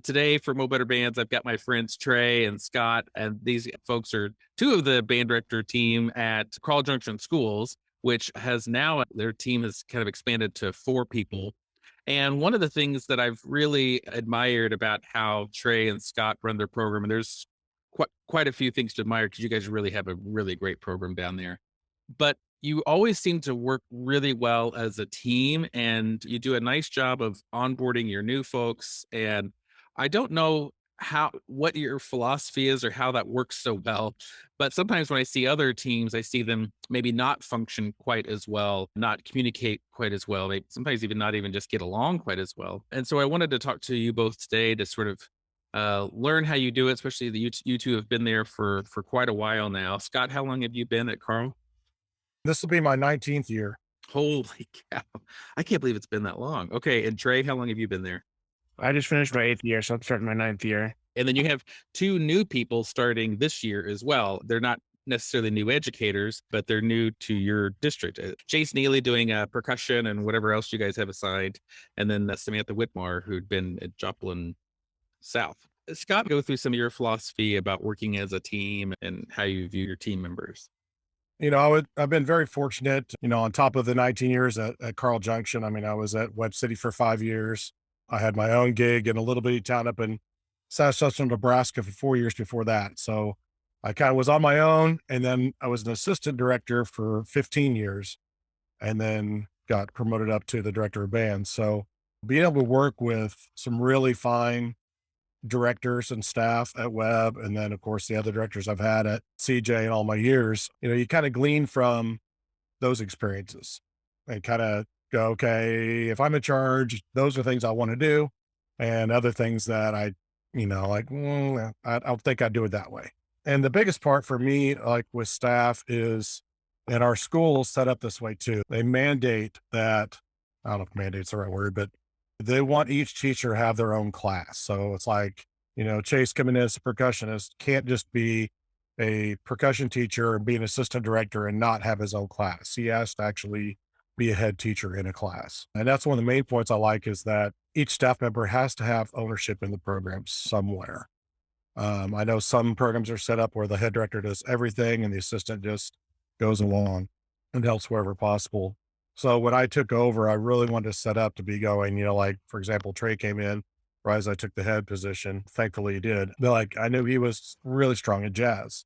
Today for Mo Better Bands, I've got my friends Trey and Scott, and these folks are two of the band director team at Crawl Junction Schools, which has now their team has kind of expanded to 4 people. And one of the things that I've really admired about how Trey and Scott run their program, and there's quite a few things to admire because you guys really have a really great program down there. But you always seem to work really well as a team, and you do a nice job of onboarding your new folks. And I don't know what your philosophy is or how that works so well, but sometimes when I see other teams, I see them maybe not function quite as well, not communicate quite as well. They sometimes even not even just get along quite as well. And so I wanted to talk to you both today to sort of learn how you do it, especially you two have been there for quite a while now. Scott, how long have you been at Carl? This will be my 19th year. Holy cow. I can't believe it's been that long. Okay, and Trey, how long have you been there? I just finished my 8th year, so I'm starting my 9th year. And then you have 2 new people starting this year as well. They're not necessarily new educators, but they're new to your district. Chase Neely doing percussion and whatever else you guys have assigned, and then Samantha Whitmore, who'd been at Joplin South. Scott, go through some of your philosophy about working as a team and how you view your team members. I've been very fortunate, on top of the 19 years at Carl Junction. I mean, I was at Webb City for 5 years. I had my own gig in a little bitty town up in South Nebraska for 4 years before that. So I kind of was on my own. And then I was an assistant director for 15 years and then got promoted up to the director of band. So being able to work with some really fine directors and staff at Webb, and then of course the other directors I've had at CJ in all my years, you kind of glean from those experiences and kind of go, okay, if I'm in charge, those are things I want to do, and other things that I don't think I'd do it that way. And the biggest part for me, like with staff, is, and our school set up this way too. They mandate that, I don't know if mandate's the right word, but they want each teacher to have their own class. So it's like, Chase coming in as a percussionist can't just be a percussion teacher and be an assistant director and not have his own class. He has to actually be a head teacher in a class. And that's one of the main points I like, is that each staff member has to have ownership in the program somewhere. I know some programs are set up where the head director does everything and the assistant just goes along and helps wherever possible. So when I took over, I really wanted to set up to be going, like, for example, Trey came in right as I took the head position. Thankfully he did. But like, I knew he was really strong at jazz.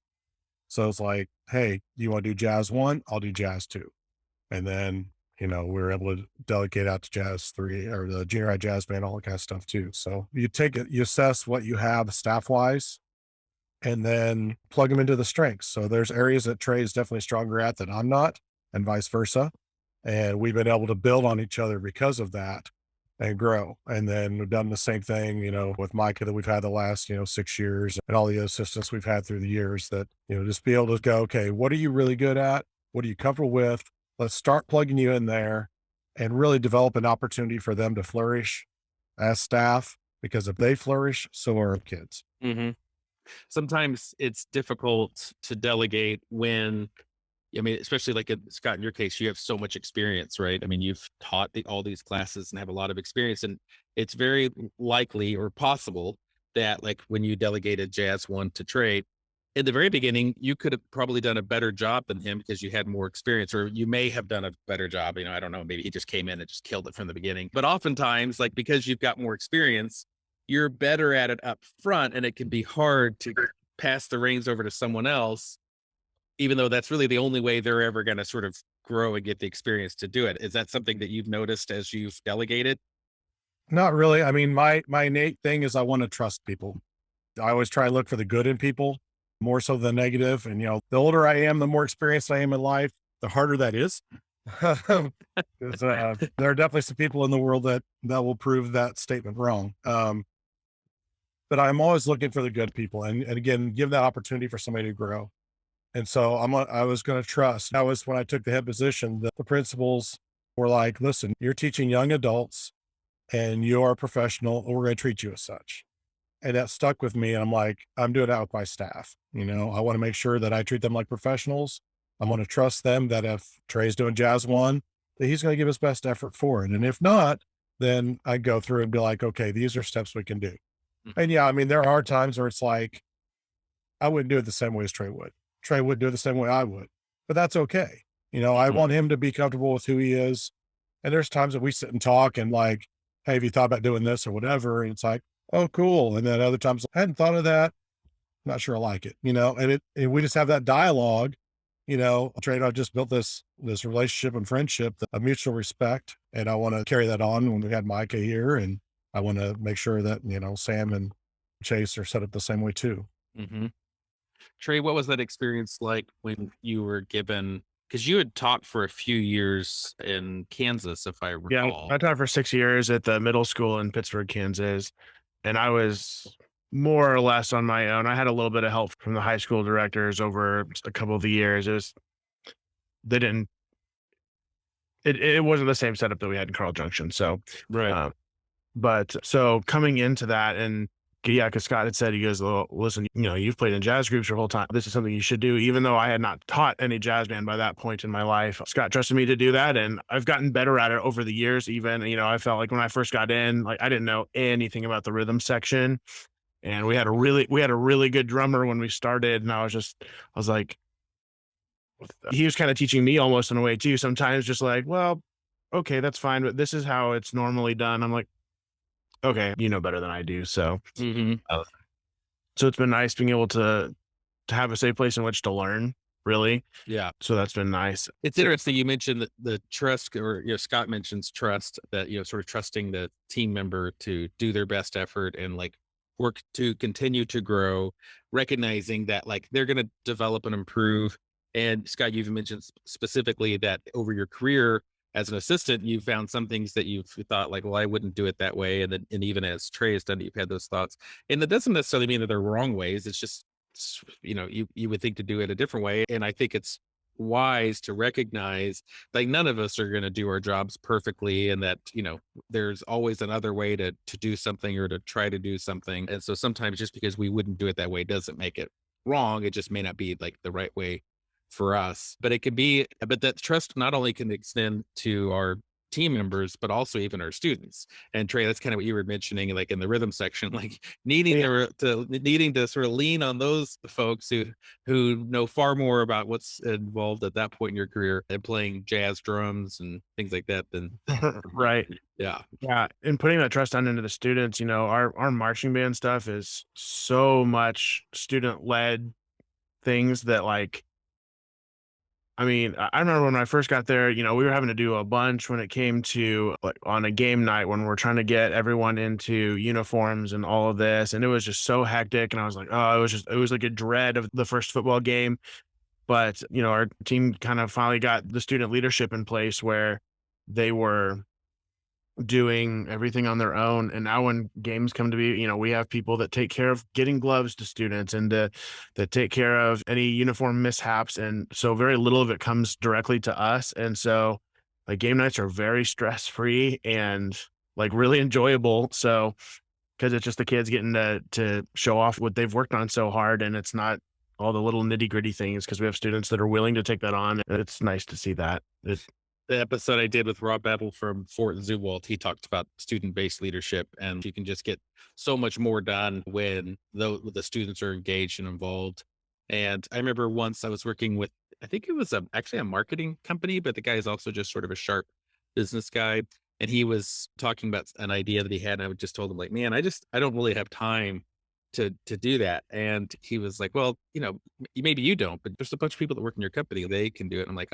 So it's like, hey, you want to do jazz 1? I'll do jazz 2. And then, we were able to delegate out to jazz 3 or the junior high jazz band, all that kind of stuff too. So you take it, you assess what you have staff wise, and then plug them into the strengths. So there's areas that Trey is definitely stronger at that I'm not, and vice versa. And we've been able to build on each other because of that and grow. And then we've done the same thing, with Micah that we've had the last, 6 years, and all the assistants we've had through the years, that, just be able to go, okay, what are you really good at? What are you comfortable with? Let's start plugging you in there and really develop an opportunity for them to flourish as staff, because if they flourish, so are our kids. Hmm. Sometimes it's difficult to delegate when, I mean, especially like Scott, in your case, you have so much experience, right? I mean, you've taught all these classes and have a lot of experience, and it's very likely or possible that, like, when you delegated Jazz 1 to Trey, in the very beginning, you could have probably done a better job than him because you had more experience, or you may have done a better job. I don't know, maybe he just came in and just killed it from the beginning. But oftentimes, like, because you've got more experience, you're better at it up front, and it can be hard to pass the reins over to someone else, even though that's really the only way they're ever going to sort of grow and get the experience to do it. Is that something that you've noticed as you've delegated? Not really. I mean, my innate thing is I want to trust people. I always try to look for the good in people more so than negative. And, the older I am, the more experienced I am in life, the harder that is. 'Cause, there are definitely some people in the world that will prove that statement wrong. But I'm always looking for the good people, and again, give that opportunity for somebody to grow. And so I was going to trust. That was when I took the head position, the principals were like, listen, you're teaching young adults and you're a professional, and we're going to treat you as such. And that stuck with me. And I'm like, I'm doing that with my staff. I want to make sure that I treat them like professionals. I want to trust them that if Trey's doing jazz 1, that he's going to give his best effort for it. And if not, then I go through and be like, okay, these are steps we can do. And yeah, I mean, there are times where it's like, I wouldn't do it the same way as Trey would. Trey would do it the same way I would, but that's okay. I Mhm. want him to be comfortable with who he is. And there's times that we sit and talk and like, hey, have you thought about doing this or whatever? And it's like, oh, cool. And then other times I hadn't thought of that. Not sure I like it, and we just have that dialogue. Trey and I just built this relationship and friendship, a mutual respect, and I want to carry that on when we had Micah here, and I want to make sure that Sam and Chase are set up the same way too. Mhm. Trey, what was that experience like when you were given, because you had taught for a few years in Kansas, if I Yeah, recall. I taught for 6 years at the middle school in Pittsburgh, Kansas, and I was more or less on my own. I had a little bit of help from the high school directors over a couple of the years. They didn't it wasn't the same setup that we had in Carl Junction. So, Right. um, but so coming into that and yeah, because Scott had said, he goes, well, listen, you've played in jazz groups your whole time. This is something you should do. Even though I had not taught any jazz band by that point in my life, Scott trusted me to do that. And I've gotten better at it over the years. Even, I felt like when I first got in, like I didn't know anything about the rhythm section. And we had a really good drummer when we started. And I was like, he was kind of teaching me almost in a way too. Sometimes just like, well, okay, that's fine, but this is how it's normally done. I'm like, okay, you know better than I do. So, Mhm. uh, so it's been nice being able to have a safe place in which to learn, really. Yeah. So that's been nice. It's interesting you mentioned that the trust, or Scott mentions trust, that sort of trusting the team member to do their best effort and like work to continue to grow, recognizing that like they're going to develop and improve. And Scott, you've mentioned specifically that over your career as an assistant, you found some things that you've thought like, well, I wouldn't do it that way. And then, and even as Trey has done it, you've had those thoughts. And that doesn't necessarily mean that they're wrong ways. It's just, you would think to do it a different way. And I think it's wise to recognize like none of us are going to do our jobs perfectly, and that there's always another way to do something or to try to do something. And so sometimes just because we wouldn't do it that way doesn't make it wrong. It just may not be like the right way for us. But it could be, but that trust not only can extend to our team members but also even our students. And Trey, that's kind of what you were mentioning, like in the rhythm section, like Yeah. needing to sort of lean on those folks who know far more about what's involved at that point in your career and playing jazz drums and things like that than Right. yeah. Yeah. And putting that trust on into the students, our marching band stuff is so much student led things that like, I mean, I remember when I first got there, we were having to do a bunch when it came to like on a game night when we're trying to get everyone into uniforms and all of this. And it was just so hectic. And I was like, oh, it was like a dread of the first football game. But, our team kind of finally got the student leadership in place where they were doing everything on their own. And now when games come to be, we have people that take care of getting gloves to students and that take care of any uniform mishaps. And so very little of it comes directly to us. And so like game nights are very stress free and like really enjoyable. So because it's just the kids getting to show off what they've worked on so hard, and it's not all the little nitty gritty things because we have students that are willing to take that on. It's nice to see that. The episode I did with Rob Battle from Fort Zewalt, he talked about student-based leadership, and you can just get so much more done when the students are engaged and involved. And I remember once I was working with, I think it was actually a marketing company, but the guy is also just sort of a sharp business guy. And he was talking about an idea that he had. And I just told him like, man, I don't really have time to do that. And he was like, well, maybe you don't, but there's a bunch of people that work in your company. They can do it. And I'm like,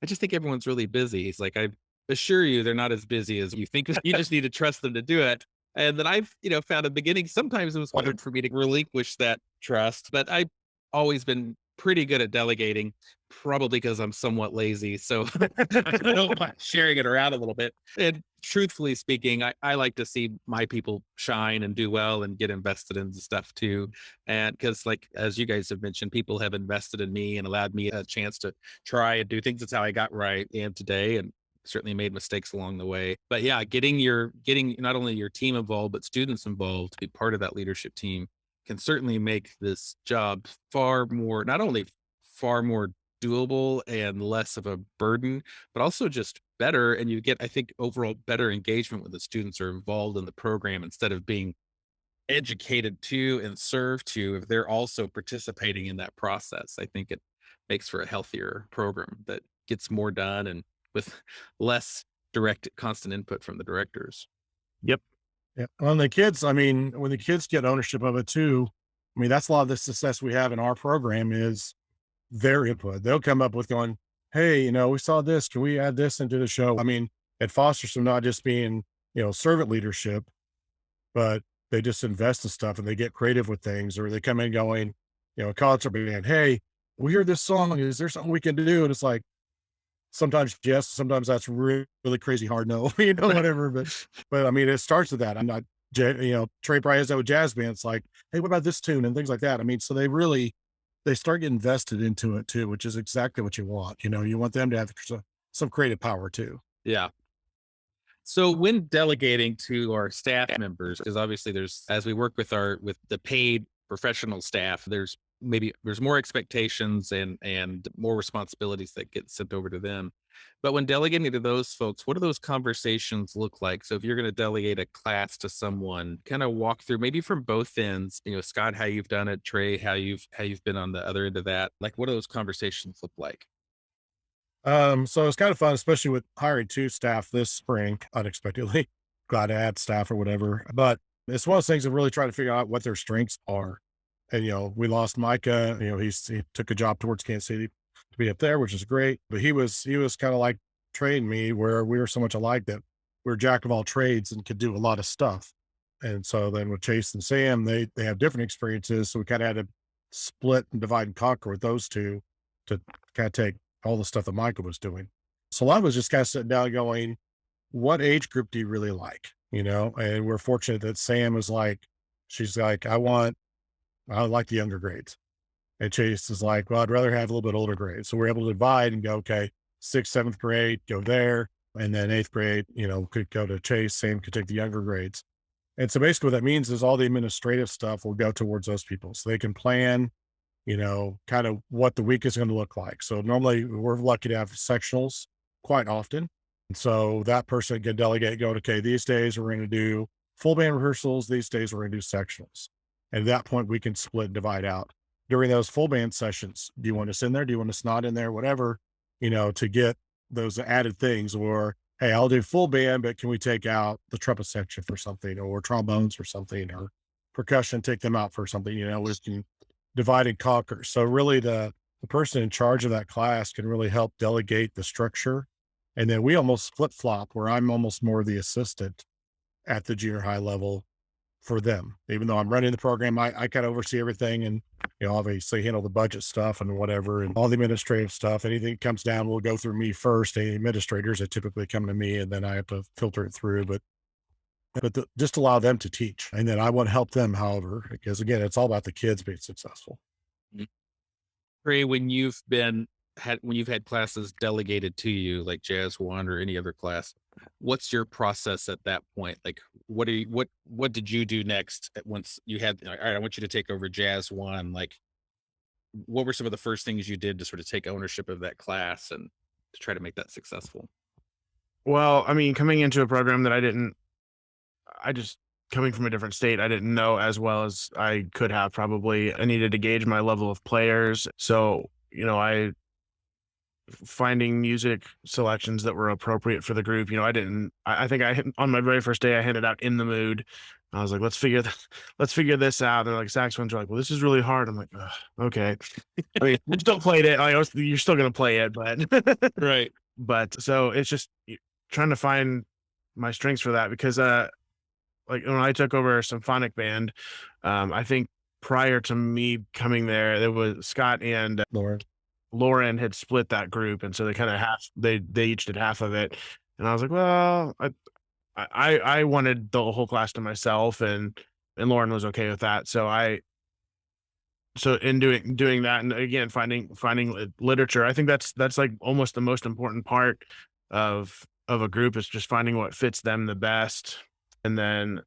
I just think everyone's really busy. He's like, I assure you, they're not as busy as you think. You just need to trust them to do it. And then I've, found a beginning. Sometimes it was hard for me to relinquish that trust, but I've always been pretty good at delegating, probably because I'm somewhat lazy. So I don't mind sharing it around a little bit. And truthfully speaking, I like to see my people shine and do well and get invested in stuff too. And because, like, as you guys have mentioned, people have invested in me and allowed me a chance to try and do things. That's how I got where I am today. And certainly made mistakes along the way. But yeah, getting not only your team involved, but students involved to be part of that leadership team can certainly make this job far more, not only far more doable and less of a burden, but also just better. And you get, I think, overall better engagement when the students are involved in the program instead of being educated to and served to if they're also participating in that process. I think it makes for a healthier program that gets more done and with less direct constant input from the directors. Yep. Yeah. On the kids, I mean, when the kids get ownership of it too, I mean, that's a lot of the success we have in our program is their input. They'll come up with going, hey, we saw this. Can we add this into the show? I mean, it fosters them not just being, servant leadership, but they just invest in stuff and they get creative with things, or they come in going, concert band, hey, we hear this song. Is there something we can do? And it's like, sometimes yes, sometimes that's really, really crazy hard no, whatever. But I mean, it starts with that. I'm not, Trey probably has that with jazz bands, like, hey, what about this tune and things like that. I mean, so they start getting invested into it too, which is exactly what you want. You want them to have some creative power too. Yeah. So when delegating to our staff members, because obviously as we work with the paid professional staff, there's more expectations and more responsibilities that get sent over to them. But when delegating to those folks, what do those conversations look like? So if you're going to delegate a class to someone, kind of walk through maybe from both ends, Scott, how you've done it, Trey, how you've been on the other end of that. Like, what do those conversations look like? So it's kind of fun, especially with hiring two staff this spring, unexpectedly. Glad to add staff or whatever. But it's one of those things of really trying to figure out what their strengths are. And, we lost Micah, he took a job towards Kansas City to be up there, which is great. But he was kind of like Trey and me, where we were so much alike that we were jack of all trades and could do a lot of stuff. And so then with Chase and Sam, they have different experiences. So we kind of had to split and divide and conquer with those two to kind of take all the stuff that Michael was doing. So I was just kind of sitting down going, what age group do you really like? And we're fortunate that Sam is like, she's like, I like the younger grades. And Chase is like, well, I'd rather have a little bit older grades. So we're able to divide and go, okay, sixth, seventh grade, go there. And then eighth grade, could go to Chase. Sam could take the younger grades. And so basically what that means is all the administrative stuff will go towards those people. So they can plan, kind of what the week is going to look like. So normally we're lucky to have sectionals quite often. And so that person can delegate, go, okay, these days we're going to do full band rehearsals. These days we're going to do sectionals. And at that point we can split and divide out during those full band sessions. Do you want us in there? Do you want us not in there? Whatever, to get those added things. Or, hey, I'll do full band, but can we take out the trumpet section for something, or trombones for something, or percussion, take them out for something, we can divide and conquer. So really the person in charge of that class can really help delegate the structure. And then we almost flip flop, where I'm almost more the assistant at the junior high level for them. Even though I'm running the program, I kind of oversee everything and, obviously handle the budget stuff and whatever, and all the administrative stuff. Anything that comes down will go through me first. Any administrators that typically come to me, and then I have to filter it through. But just allow them to teach. And then I want to help them, however, because again, it's all about the kids being successful. Trey, when you've had classes delegated to you, like Jazz One or any other class, what's your process at that point? Like, what did you do next once you had, all right, I want you to take over Jazz One? Like, what were some of the first things you did to sort of take ownership of that class and to try to make that successful? Well, I mean, coming into a program that coming from a different state, I didn't know as well as I could have probably. I needed to gauge my level of players. So, finding music selections that were appropriate for the group. I think on my very first day, I handed out In the Mood. I was like, let's figure this out. They're like, saxophones are like, well, this is really hard. I'm like, okay. I mean, we still played it. You're still going to play it, but right. But so it's just trying to find my strengths for that, because like when I took over symphonic band, I think prior to me coming there was Scott and Lauren had split that group, and so they kind of they each did half of it. And I was like, well, I wanted the whole class to myself, and Lauren was okay with that. So in doing that, and again finding literature, I think that's like almost the most important part of a group, is just finding what fits them the best. And then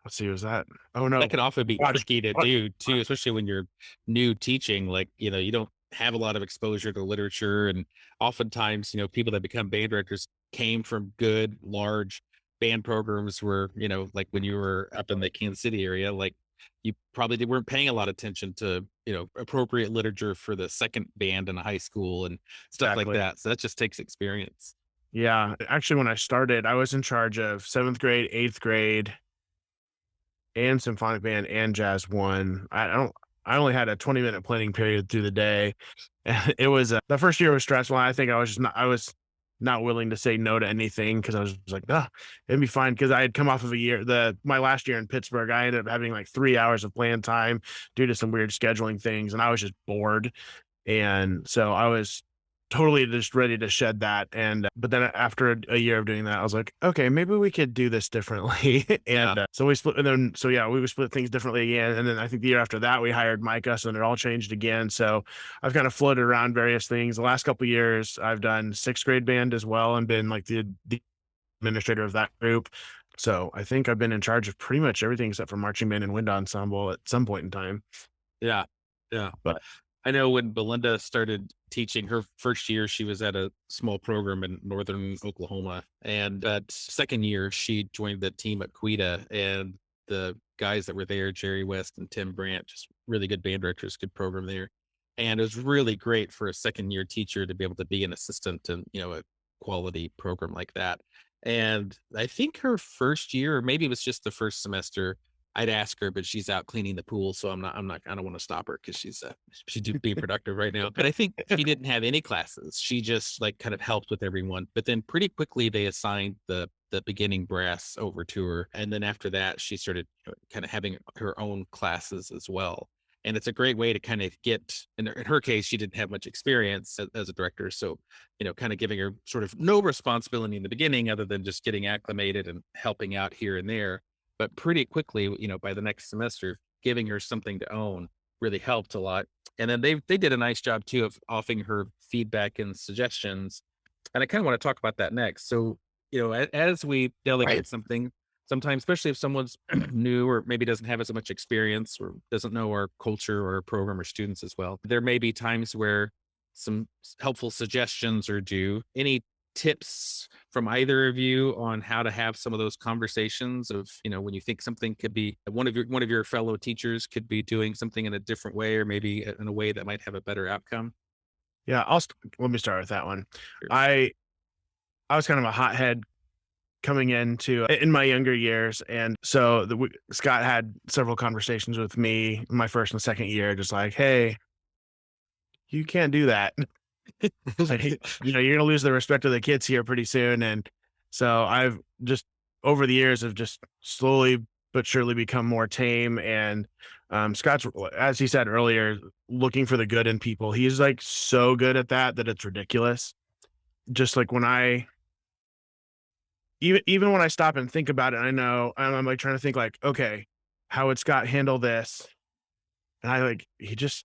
let's see, was that? Oh no, that can often be tricky to do too, especially when you're new teaching. Like, you don't have a lot of exposure to literature, and oftentimes, people that become band directors came from good, large band programs were, like when you were up in the Kansas City area, like you probably weren't paying a lot of attention to, appropriate literature for the second band in high school and stuff like Exactly. that. So that just takes experience. Yeah. Actually, when I started, I was in charge of 7th grade, 8th grade, and symphonic band and jazz one. I only had a 20-minute planning period through the day. And it was the first year was stressful. I think I was not willing to say no to anything because I was like, oh, it'd be fine. Cause I had come off of my last year in Pittsburgh, I ended up having like 3 hours of plan time due to some weird scheduling things. And I was just bored. And so I was totally just ready to shed that. And but then after a year of doing that, I was like, okay, maybe we could do this differently. And so we split, and then so yeah, we would split things differently again. And then I think the year after that, we hired Micah, so then it all changed again. So I've kind of floated around various things. The last couple of years, I've done 6th grade band as well, and been like the administrator of that group. So I think I've been in charge of pretty much everything except for marching band and wind ensemble at some point in time. Yeah. Yeah. But I know when Belinda started teaching her first year, she was at a small program in northern Oklahoma. And that second year, she joined the team at Quita. And the guys that were there, Jerry West and Tim Brandt, just really good band directors, good program there. And it was really great for a second year teacher to be able to be an assistant in, a quality program like that. And I think her first year, or maybe it was just the first semester, I'd ask her, but she's out cleaning the pool. So I don't want to stop her because she's being productive right now. But I think she didn't have any classes. She just like kind of helped with everyone. But then pretty quickly they assigned the beginning brass over to her. And then after that, she started kind of having her own classes as well. And it's a great way to kind of get, in her case, she didn't have much experience as a director. So, kind of giving her sort of no responsibility in the beginning other than just getting acclimated and helping out here and there. But pretty quickly, by the next semester, giving her something to own really helped a lot. And then they did a nice job too of offering her feedback and suggestions. And I kind of want to talk about that next. So, as we delegate something, sometimes, especially if someone's new or maybe doesn't have as much experience or doesn't know our culture or our program or students as well, there may be times where some helpful suggestions are due. Any tips from either of you on how to have some of those conversations of, when you think something could be one of your fellow teachers could be doing something in a different way, or maybe in a way that might have a better outcome? yeah, let me start with that one. Sure. I was kind of a hothead coming in my younger years. And so Scott had several conversations with me in my first and second year, just like, hey, you can't do that. Like, you're going to lose the respect of the kids here pretty soon. And so I've just, over the years, have just slowly but surely become more tame. And Scott's, as he said earlier, looking for the good in people. He's like so good at that it's ridiculous. Just like even when I stop and think about it, I know I'm like trying to think like, okay, how would Scott handle this? And he just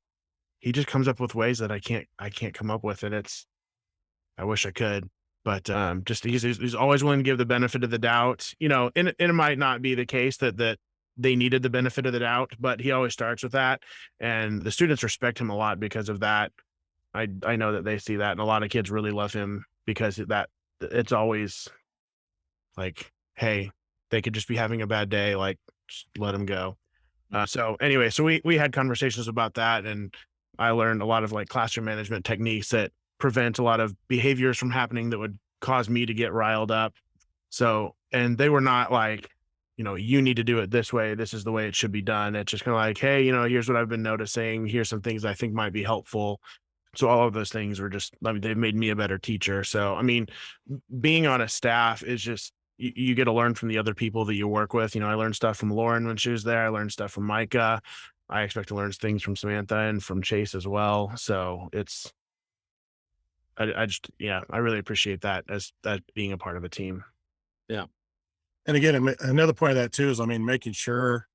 comes up with ways that I can't come up with. And I wish I could, but just he's always willing to give the benefit of the doubt, and it might not be the case that they needed the benefit of the doubt, but he always starts with that. And the students respect him a lot because of that. I know that they see that, and a lot of kids really love him because it's always like, hey, they could just be having a bad day. Like, just let them go. So anyway, so we had conversations about that, and I learned a lot of like classroom management techniques that prevent a lot of behaviors from happening that would cause me to get riled up. So, and they were not like, you need to do it this way. This is the way it should be done. It's just kind of like, hey, here's what I've been noticing. Here's some things I think might be helpful. So all of those things were just, they've made me a better teacher. So, being on a staff is just, you get to learn from the other people that you work with. I learned stuff from Lauren when she was there. I learned stuff from Micah. I expect to learn things from Samantha and from Chase as well. So I really appreciate that as that being a part of a team. Yeah. And again, another point of that too is, making sure,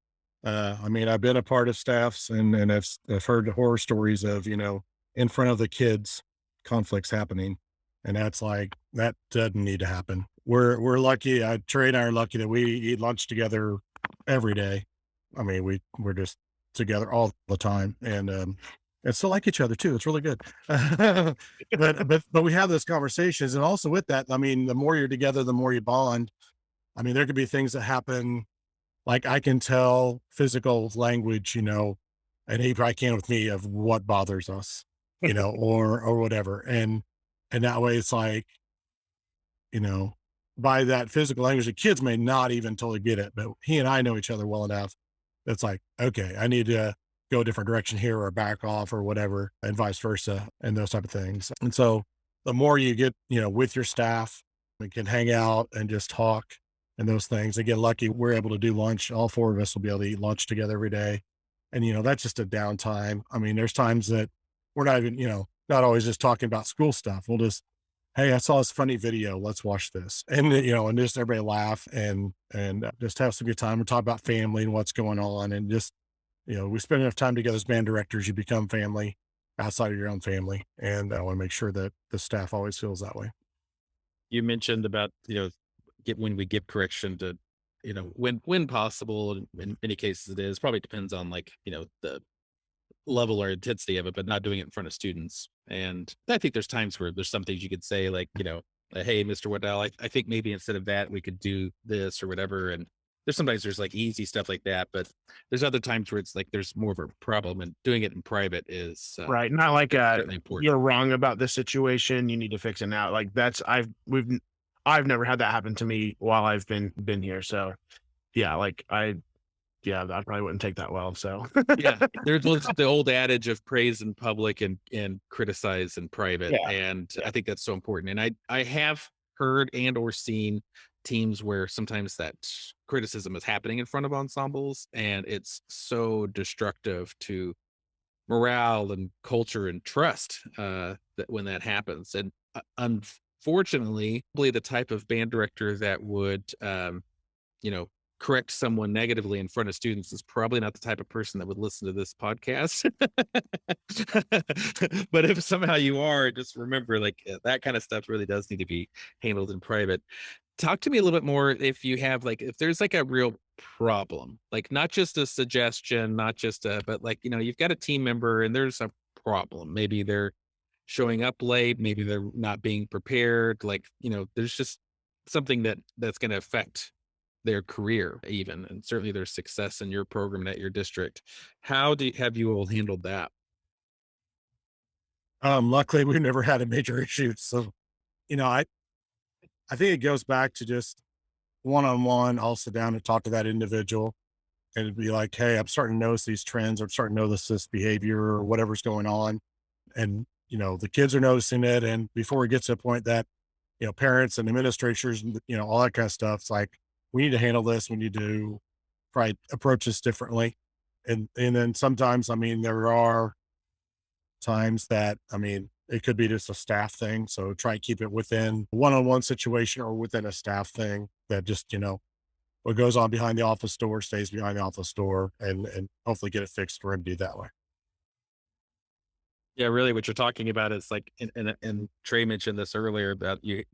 I've been a part of staffs and I've heard the horror stories of, in front of the kids, conflicts happening. And that's like, that doesn't need to happen. We're lucky. Trey and I are lucky that we eat lunch together every day. We're just together all the time, and still like each other too. It's really good. but we have those conversations, and also with that, the more you're together, the more you bond. I mean, there could be things that happen, like I can tell physical language, and he probably can with me of what bothers us, or whatever. And that way it's like, you know, by that physical language, the kids may not even totally get it, but he and I know each other well enough. It's like, okay, I need to go a different direction here or back off or whatever, and vice versa, and those type of things. And so the more you get, with your staff, we can hang out and just talk and those things. And get lucky, we're able to do lunch. All four of us will be able to eat lunch together every day. And, that's just a downtime. I mean, there's times that we're not even, not always just talking about school stuff. We'll just, hey, I saw this funny video. Let's watch this. And, and just everybody laugh and just have some good time and talk about family and what's going on. And just, we spend enough time together as band directors, you become family outside of your own family. And I want to make sure that the staff always feels that way. You mentioned about, when we give correction to, when possible, and in many cases it is, probably depends on like, the level or intensity of it, but not doing it in front of students. And I think there's times where there's some things you could say, like, hey, Mr. Wadell, I think maybe instead of that, we could do this or whatever. And there's like easy stuff like that, but there's other times where it's like, there's more of a problem, and doing it in private is Right. Not like certainly important. you're wrong about this situation, you need to fix it now. Like I've never had that happen to me while I've been here. So yeah, I probably wouldn't take that well. So Yeah, there's the old adage of praise in public and criticize in private, yeah. and I think that's so important. And I have heard and or seen teams where sometimes that criticism is happening in front of ensembles, and it's so destructive to morale and culture and trust that when that happens. And unfortunately, probably the type of band director that would you know, correct someone negatively in front of students is probably not the type of person that would listen to this podcast. But if somehow you are, just remember, like, that kind of stuff really does need to be handled in private. Talk to me a little bit more if you have, like, if there's like a real problem, like not just a suggestion, not just a, but like, you've got a team member and there's a problem. Maybe they're showing up late, maybe they're not being prepared. Like, there's just something that's going to affect their career even, and certainly their success in your program and at your district. Have you all handled that? Luckily we've never had a major issue. So, I think it goes back to just one-on-one. I'll sit down and talk to that individual and be like, hey, I'm starting to notice these trends. I'm starting to notice this behavior or whatever's going on. And, the kids are noticing it. And before it gets to a point that, parents and administrators, and, all that kind of stuff, it's like, we need to handle this. We need to probably approach this differently. And then sometimes, I mean, there are times that, I mean, it could be just a staff thing. So try and keep it within a one-on-one situation or within a staff thing that just, what goes on behind the office door stays behind the office door, and hopefully get it fixed or remedied that way. Yeah, really, what you're talking about is like, and Trey mentioned this earlier, about you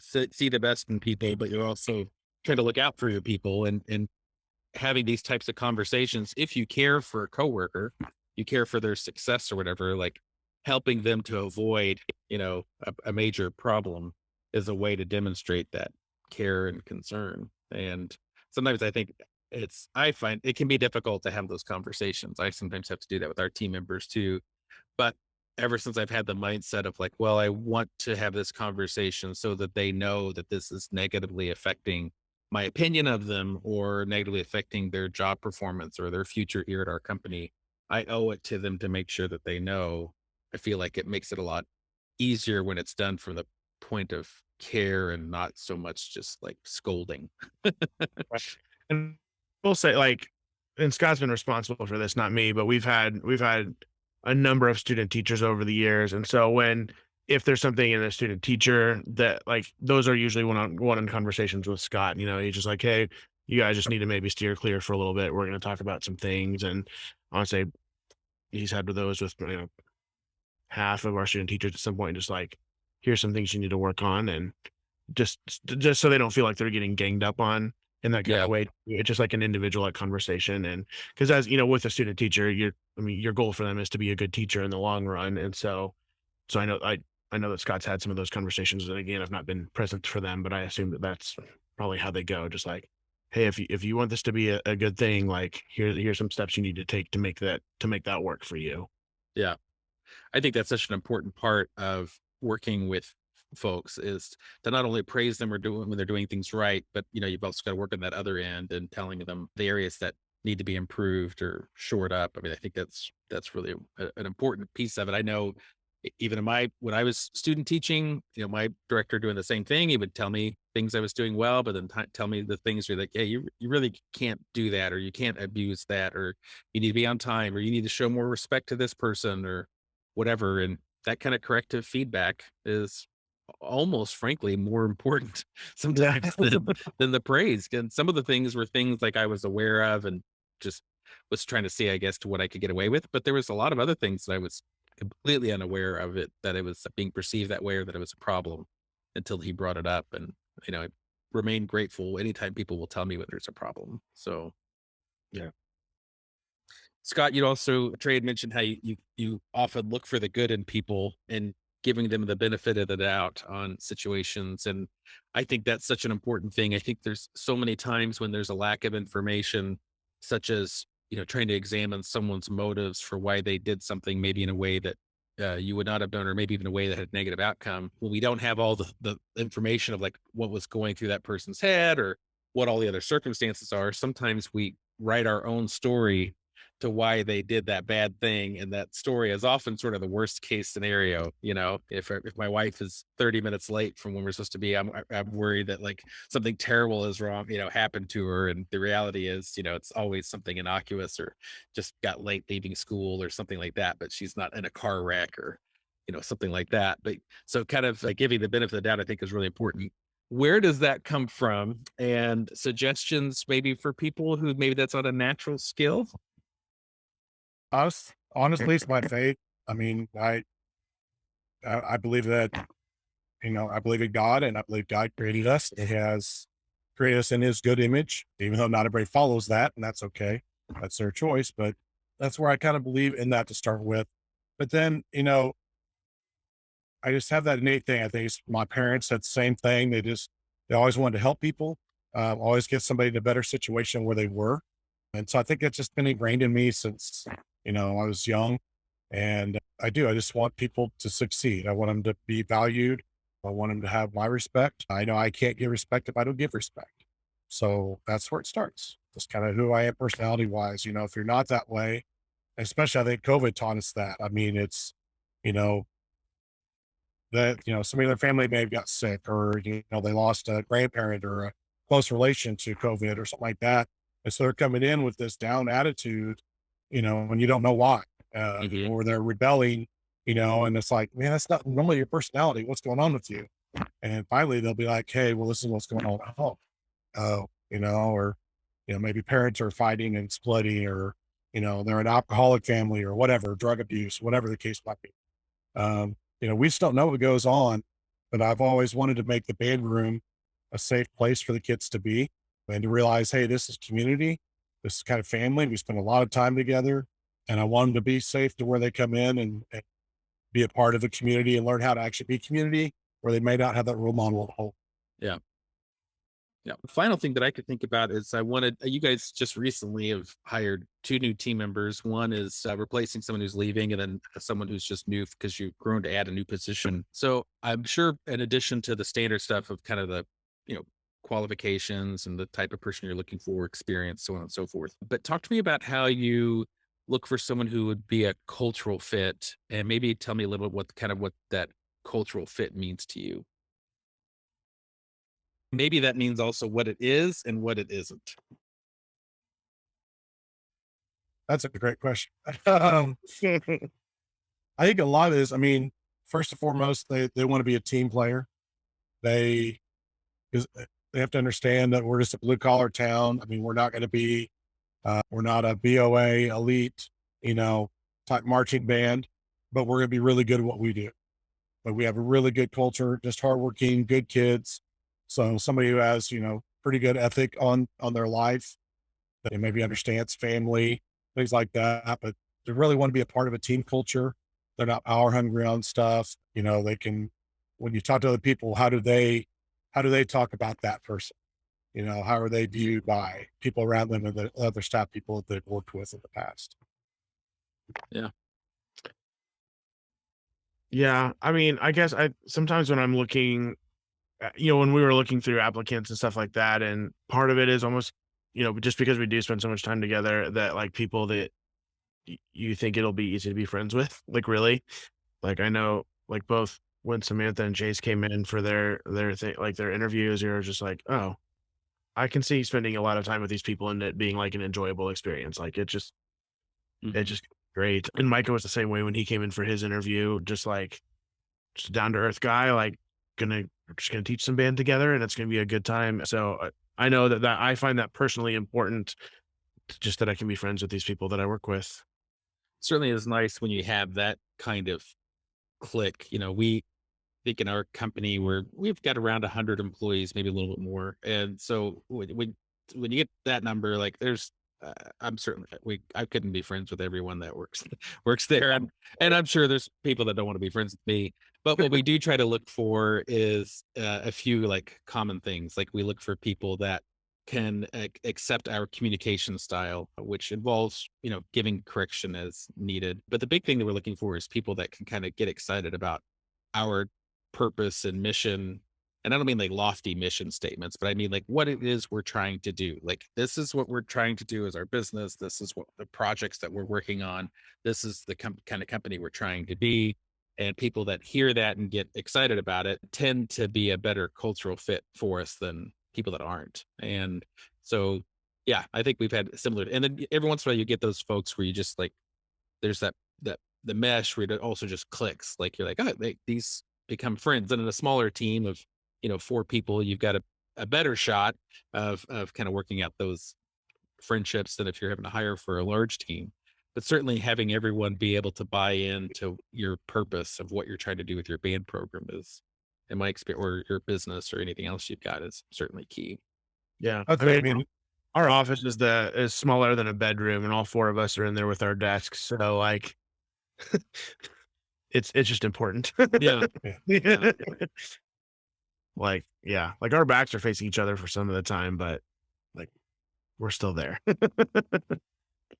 see the best in people, but you also try to look out for your people, and having these types of conversations. If you care for a coworker, you care for their success or whatever, like helping them to avoid, a major problem is a way to demonstrate that care and concern. And sometimes I think I find it can be difficult to have those conversations. I sometimes have to do that with our team members too. But ever since I've had the mindset of like, well, I want to have this conversation so that they know that this is negatively affecting my opinion of them or negatively affecting their job performance or their future here at our company, I owe it to them to make sure that they know. I feel like it makes it a lot easier when it's done from the point of care and not so much just like scolding. Right. And we'll say, like, and Scott's been responsible for this, not me, but we've had a number of student teachers over the years. And so if there's something in a student teacher that, like, those are usually one-on-one conversations with Scott, he's just like, hey, you guys just need to maybe steer clear for a little bit. We're going to talk about some things. And I want to say he's had those with, half of our student teachers at some point, just like, here's some things you need to work on. And just so they don't feel like they're getting ganged up on in that kind of way. It's just like an individual conversation. And because, as with a student teacher, your goal for them is to be a good teacher in the long run. And so I know that Scott's had some of those conversations, and again, I've not been present for them, but I assume that's probably how they go. Just like, hey, if you want this to be a good thing, like here's some steps you need to take to make that work for you. Yeah. I think that's such an important part of working with folks is to not only praise them or doing when they're doing things right, but you've also got to work on that other end and telling them the areas that need to be improved or shored up. I mean, I think that's really an important piece of it. I know even in when I was student teaching, my director doing the same thing, he would tell me things I was doing well, but then tell me the things where like, hey, you really can't do that, or you can't abuse that, or you need to be on time, or you need to show more respect to this person, or whatever. And that kind of corrective feedback is almost frankly more important sometimes than the praise. And some of the things were things like I was aware of and just was trying to see, I guess, to what I could get away with. But there was a lot of other things that I was completely unaware of it, that it was being perceived that way or that it was a problem until he brought it up. And, I remain grateful anytime people will tell me when there's a problem. So, yeah. Scott, Trey had mentioned how you often look for the good in people and giving them the benefit of the doubt on situations. And I think that's such an important thing. I think there's so many times when there's a lack of information, such as, trying to examine someone's motives for why they did something, maybe in a way that you would not have done, or maybe even a way that had negative outcome. When we don't have all the information of like what was going through that person's head or what all the other circumstances are, sometimes we write our own story to why they did that bad thing. And that story is often sort of the worst case scenario. If my wife is 30 minutes late from when we're supposed to be, I'm worried that like something terrible is wrong, happened to her. And the reality is, it's always something innocuous, or just got late leaving school or something like that, but she's not in a car wreck or, something like that. But so kind of like giving the benefit of the doubt, I think is really important. Where does that come from? And suggestions maybe for people who maybe that's not a natural skill? Honestly, it's my faith. I mean, I believe that, I believe in God, and I believe God created us. He has created us in his good image, even though not everybody follows that, and that's okay. That's their choice. But that's where I kind of believe in that to start with. But then, I just have that innate thing. I think my parents said the same thing. They always wanted to help people, always get somebody in a better situation where they were. And so I think it's just been ingrained in me since, I was young. And I just want people to succeed. I want them to be valued. I want them to have my respect. I know I can't give respect if I don't give respect. So that's where it starts. Just kind of who I am personality wise. If you're not that way, especially I think COVID taught us that. I mean, it's, you know, somebody in their family may have got sick, or, they lost a grandparent or a close relation to COVID or something like that. And so they're coming in with this down attitude, and you don't know why, Mhm. or they're rebelling, and it's like, man, that's not normally your personality. What's going on with you? And finally they'll be like, hey, well, this is what's going on at home. Oh, or, maybe parents are fighting and splitting, or, they're an alcoholic family or whatever, drug abuse, whatever the case might be. We just don't know what goes on, but I've always wanted to make the band room a safe place for the kids to be, and to realize, hey, this is community. This is kind of family. We spend a lot of time together, and I want them to be safe to where they come in and be a part of the community and learn how to actually be community where they may not have that role model at home. Yeah. Yeah. The final thing that I could think about is you guys just recently have hired two new team members. One is replacing someone who's leaving, and then someone who's just new because you've grown to add a new position. So I'm sure in addition to the standard stuff of kind of the, you know, qualifications and the type of person you're looking for, experience, so on and so forth. But talk to me about how you look for someone who would be a cultural fit, and maybe tell me a little bit what that cultural fit means to you. Maybe that means also what it is and what it isn't. That's a great question. um, I think a lot of it is, I mean, first and foremost, they want to be a team player. They, 'cause they have to understand that we're just a blue collar town. I mean, we're not going to be, we're not a BOA elite, you know, type marching band, but we're going to be really good at what we do. But we have a really good culture, just hardworking, good kids. So somebody who has, pretty good ethic on their life, that maybe understands family, things like that. But they really want to be a part of a team culture. They're not power hungry on stuff. They can, when you talk to other people, how do they talk about that person? how are they viewed by people around them and the other staff people that they've worked with in the past. Yeah. I mean, I guess sometimes when I'm looking, when we were looking through applicants and stuff like that, and part of it is almost, just because we do spend so much time together, that like people that you think it'll be easy to be friends with, like really, like I know, like both when Samantha and Chase came in for their thing, like their interviews, you're just like, oh, I can see spending a lot of time with these people and it being like an enjoyable experience. Like it Mhm. just great. And Micah was the same way when he came in for his interview, just a down to earth guy, like we're just gonna teach some band together and it's gonna be a good time. So I know that I find that personally important, just that I can be friends with these people that I work with. Certainly is nice when you have that kind of click. We think in our company we've got around 100 employees, maybe a little bit more. And so when you get that number, like I'm certainly I couldn't be friends with everyone that works works there, and I'm sure there's people that don't want to be friends with me. But what we do try to look for is a few like common things. Like we look for people that can accept our communication style, which involves giving correction as needed. But the big thing that we're looking for is people that can kind of get excited about our purpose and mission. And I don't mean like lofty mission statements, but I mean like what it is we're trying to do. Like, this is what we're trying to do as our business. This is what the projects that we're working on. This is the kind of company we're trying to be. And people that hear that and get excited about it tend to be a better cultural fit for us than people that aren't. And so, yeah, I think we've had similar. And then every once in a while, you get those folks where you just like, there's that the mesh where it also just clicks. Like you're like, oh, these become friends. And in a smaller team of 4 people, you've got a better shot of kind of working out those friendships than if you're having to hire for a large team. But certainly having everyone be able to buy into your purpose of what you're trying to do with your band program is, in my experience, or your business or anything else you've got, is certainly key. Yeah. I I mean, mean, our office is smaller than a bedroom and all 4 of us are in there with our desks. So like it's just important. Yeah. Yeah. Like, yeah, like our backs are facing each other for some of the time, but like we're still there.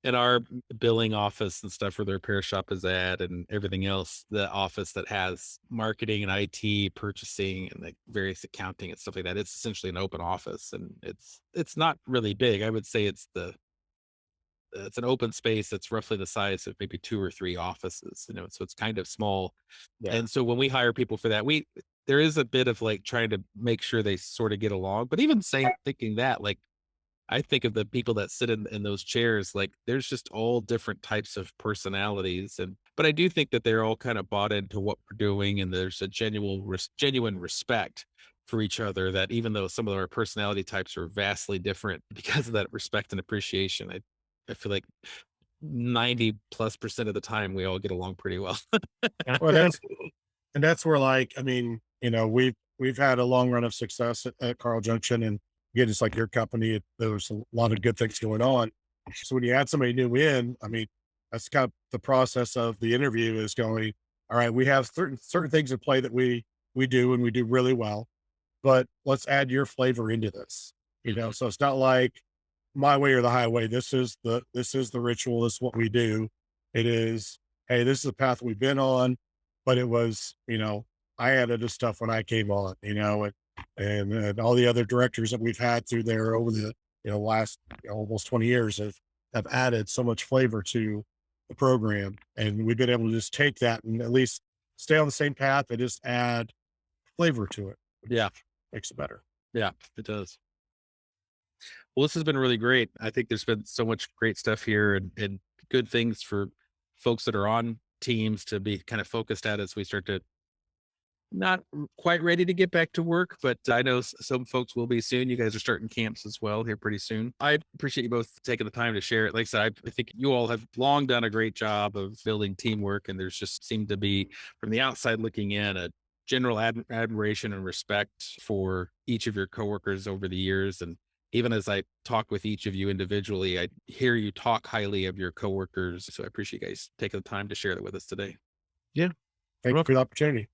In our billing office and stuff where the repair shop is at and everything else, the office that has marketing and IT, purchasing and like various accounting and stuff like that, it's essentially an open office, and it's not really big. I would say it's an open space that's roughly the size of maybe 2 or 3 offices, so it's kind of small. Yeah. And so when we hire people for that, there is a bit of like trying to make sure they sort of get along. But even thinking that, like, I think of the people that sit in those chairs, like there's just all different types of personalities. But I do think that they're all kind of bought into what we're doing. And there's a genuine respect for each other, that even though some of our personality types are vastly different, because of that respect and appreciation, I feel like 90+% of the time we all get along pretty well. well, that's where, like, I mean, we've had a long run of success at Carl Junction, and again, just like your company, there's a lot of good things going on. So when you add somebody new in, I mean, that's kind of the process of the interview is going, all right, we have certain things in play that we do and we do really well, but let's add your flavor into this. So it's not like my way or the highway. This is the ritual. This is what we do. It is, hey, this is the path we've been on, but it was, I added this stuff when I came on, and all the other directors that we've had through there over the last almost 20 years have added so much flavor to the program, and we've been able to just take that and at least stay on the same path and just add flavor to it, which Yeah. makes it better. Yeah, it does. Well, this has been really great. I think there's been so much great stuff here, and good things for folks that are on teams to be kind of focused at as we start to not quite ready to get back to work, but I know some folks will be soon. You guys are starting camps as well here pretty soon. I appreciate you both taking the time to share it. Like I said, I think you all have long done a great job of building teamwork, and there's just seemed to be, from the outside looking in, a general admiration and respect for each of your coworkers over the years. And even as I talk with each of you individually, I hear you talk highly of your coworkers. So I appreciate you guys taking the time to share that with us today. Yeah. Thank you for the opportunity.